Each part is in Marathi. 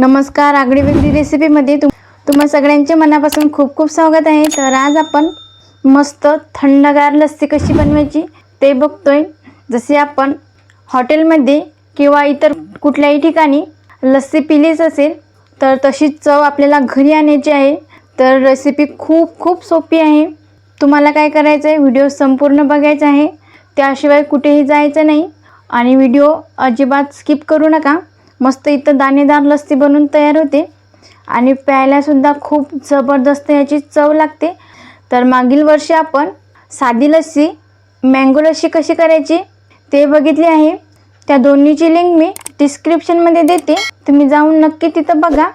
नमस्कार, आगळी वेगळी रेसिपीमध्ये तुम्हा सगळ्यांचे मनापासून खूप खूप स्वागत आहे। तर आज आपण मस्त थंडगार लस्सी कशी बनवायची ते बघतोय। जसे आपण हॉटेलमध्ये किंवा इतर कुठल्याही ठिकाणी लस्सी पिलीच असेल तर तशीच चव आपल्याला घरी आणायची आहे। तर रेसिपी खूप खूप सोपी आहे। तुम्हाला काय करायचं आहे, व्हिडिओ संपूर्ण बघायचा आहे, त्याशिवाय कुठेही जायचं नाही आणि व्हिडिओ अजिबात स्किप करू नका। मस्त इथं दाणेदार लस्सी बनून तयार होते आणि प्यायला सुद्धा खूप जबरदस्त याची चव लागते। तर मागील वर्षी आपण साधी लस्सी, मँगो लस्सी कशी करायची ते बघितले आहे। त्या दोन्हीची लिंक मी डिस्क्रिप्शनमध्ये देते, तुम्ही जाऊन नक्की तिथं बघा।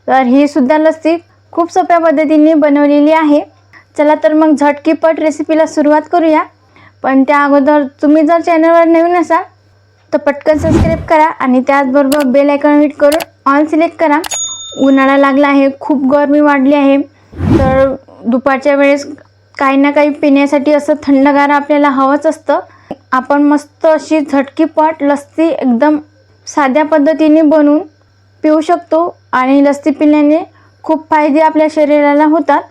तर ही सुद्धा लस्सी खूप सोप्या पद्धतीने बनवलेली आहे। चला तर मग झटकीपट रेसिपीला सुरुवात करूया। पण त्या अगोदर तुम्ही जर चॅनलवर नवीन असाल तर पटकन सबस्क्राइब करा आणि त्याचबरोबर बेल आयकॉन हिट करून ऑल सिलेक्ट करा। उन्हाळा लागला आहे, खूप गरमी वाढली आहे, तर दुपारच्या वेळेस काही ना काही पिण्यासाठी असं थंडगार आपल्याला हवंच असतं। आपण मस्त अशी झटकीपट लस्सी एकदम साध्या पद्धतीने बनवून पिऊ शकतो आणि लस्सी पिल्याने खूप फायदे आपल्या शरीराला होतात।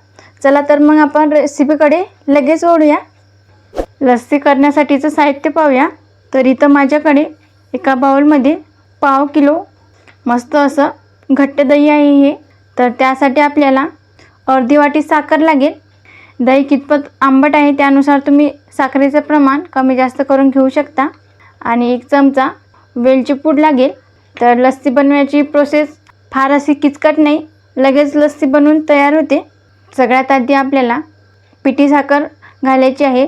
चला तर मग आपण रेसिपीकडे लगेच वळूया। लस्सी करण्यासाठीचं साहित्य पाहूया। तर इथं माझ्याकडे एका बाउलमध्ये पाव किलो मस्त असं घट्ट दही आहे हे। तर त्यासाठी आपल्याला अर्धी वाटी साखर लागेल। दही कितपत आंबट आहे त्यानुसार तुम्ही साखरेचं प्रमाण कमी जास्त करून घेऊ शकता। आणि 1 चमचा वेलची पूड लागेल। तर लस्सी बनवायची प्रोसेस फार अशी किचकट नाही, लगेच लस्सी बनवून तयार होते। सगळ्यात आधी आपल्याला पिठी साखर घालायची आहे।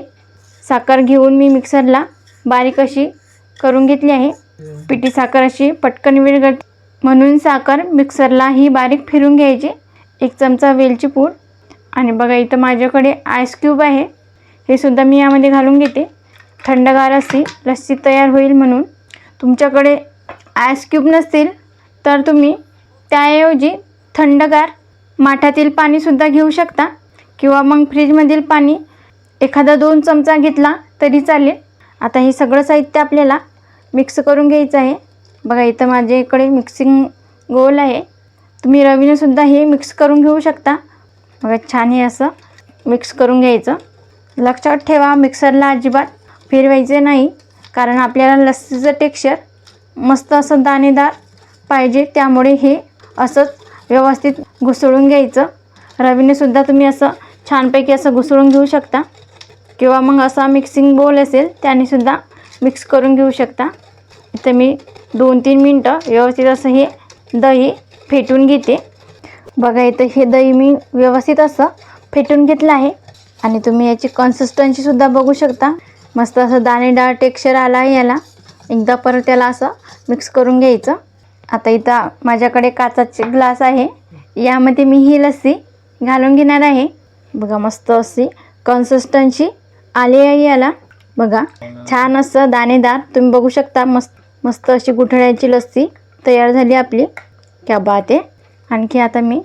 साखर घेऊन मी मिक्सरला बारीक अशी करून घेतली आहे। पिठी साखर अशी पटकन विरघळते म्हणून साखर मिक्सरला ही बारीक फिरून घ्यायची। 1 चमचा वेलची पूड आणि बघा इथं माझ्याकडे आईस क्यूब आहे, हे सुद्धा मी यामध्ये घालून घेते। थंडगार अशी लस्सी तयार होईल म्हणून। तुमच्याकडे आईस क्यूब नसतील तर तुम्ही त्याऐवजी थंडगार माठातील पाणीसुद्धा घेऊ शकता किंवा मग फ्रीजमधील पाणी एखादा 2 चमचा घेतला तरी चालेल। आता हे सगळं साहित्य आपल्याला मिक्स करून घ्यायचं आहे। बघा इथं माझ्याकडे मिक्सिंग बोल आहे, तुम्ही रवीने सुद्धा हे मिक्स करून घेऊ शकता। बघा छान हे असं मिक्स करून घ्यायचं। लक्षात ठेवा, मिक्सरला अजिबात फिरवायचे नाही, कारण आपल्याला लस्सीचं टेक्स्चर मस्त असं दाणेदार पाहिजे, त्यामुळे हे असंच व्यवस्थित घुसळून घ्यायचं। रवीने सुद्धा तुम्ही असं छानपैकी असं घुसळून घेऊ शकता किंवा मग असा मिक्सिंग बोल असेल त्याने सुद्धा मिक्स करून घेऊ शकता। इथं मी 2-3 मिनटं व्यवस्थित असं हे दही फेटून घेते। बघा इथं हे दही मी व्यवस्थित असं फेटून घेतलं आहे आणि तुम्ही याची कन्सिस्टन्सी सुद्धा बघू शकता। मस्त असं दाणेदार टेक्स्चर आला आहे याला। एकदा परत त्याला असं मिक्स करून घ्यायचं। आता इथं माझ्याकडे काचाचे ग्लास आहे, यामध्ये मी ही लस्सी घालून घेणार आहे। बघा मस्त अशी कन्सिस्टन्सी आली आहे याला। बघा छान असं दाणेदार तुम्ही बघू शकता। मस्त अशी गुठळ्याची लस्सी तयार झाली आपली। क्या बात आहे। आणखी आता मी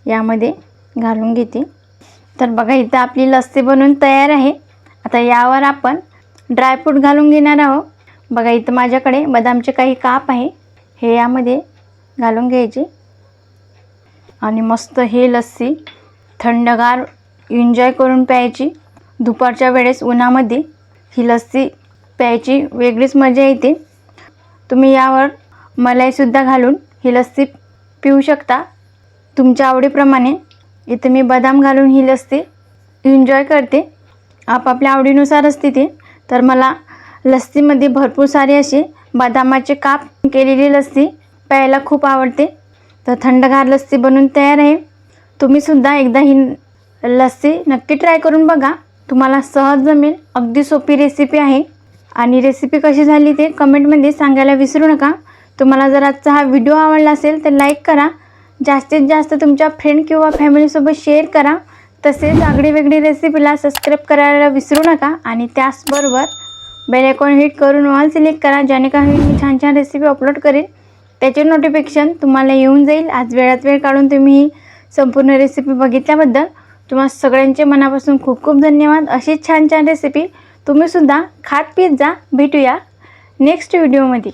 यामध्ये घालून घेते। तर बघा इथं आपली लस्सी बनवून तयार आहे। आता यावर आपण ड्रायफ्रूट घालून घेणार आहोत। बघा इथं माझ्याकडे बदामचे काही काप आहे, हे यामध्ये घालून घ्यायचे आणि मस्त हे लस्सी थंडगार एन्जॉय करून प्यायची। दुपारच्या वेळेस उन्हामध्ये ही लस्सी प्यायची वेगळीच मजा येते। तुम्ही यावर मलाईसुद्धा घालून ही लस्सी पिऊ शकता तुमच्या आवडीप्रमाणे। इथे मी बदाम घालून ही लस्सी एन्जॉय करते, आपापल्या आवडीनुसार असते ते। तर मला लस्सीमध्ये भरपूर सारे असे बदामाचे काप केलेली लस्सी प्यायला खूप आवडते। तर थंडगार लस्सी बनवून तयार आहे। तुम्हीसुद्धा एकदा ही लस्सी नक्की ट्राय करून बघा, तुम्हाला सहज जमेल। अगदी सोपी रेसिपी आहे आणि रेसिपी कशी झाली ते कमेंटमध्ये सांगायला विसरू नका। तुम्हाला जर आजचा हा व्हिडिओ आवडला असेल तर लाईक करा, जास्तीत जास्त तुमच्या फ्रेंड किंवा फॅमिलीसोबत शेअर करा। तसेच आगळी वेगळी रेसिपीला सबस्क्राईब करायला विसरू नका आणि त्याचबरोबर बेल आयकॉन हिट करून ऑल सिलेक्ट करा, ज्याने काही मी छान छान रेसिपी अपलोड करेल त्याचे नोटिफिकेशन तुम्हाला येऊन जाईल। आज वेळात वेळ काढून तुम्ही ही संपूर्ण रेसिपी बघितल्याबद्दल तुम्हा सगळ्यांचे मनापासून खूप खूप धन्यवाद। अशीच छान छान रेसिपी तुम्हीसुद्धा खात पीत जा। भेटूया नेक्स्ट व्हिडिओमध्ये।